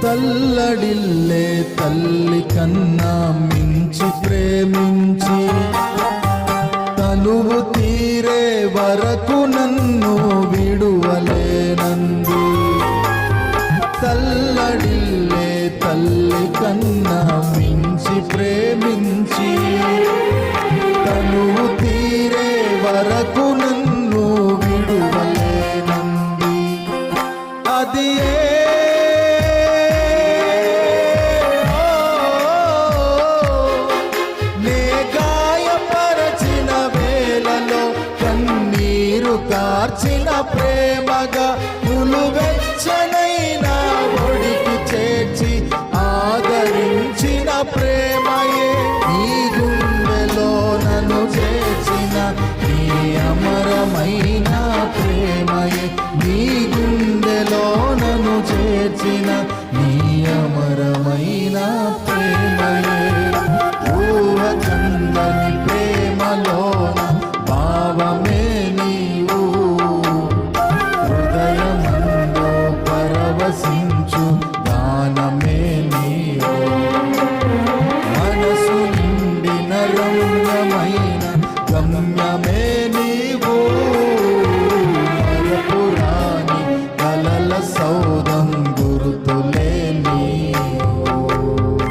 తల్లడిల్లే తల్లి కన్నా మించి ప్రేమించి తనువు తీరే వరకు నన్ను విడువలేనంది. తల్లడిల్లే తల్లి కన్నా మించి ప్రేమించి తనువు తీరే వరకు నన్ను విడువలేనంది. అది కార్చిన ప్రేమగా నులువెచ్చనైన ఒడికి చేర్చి ఆదరించిన ప్రేమయే నీ గుండెలో నన్ను చేర్చిన నీ అమరమైన ప్రేమయే నీ గుండెలో నన్ను చేర్చిన నీ అమరమైన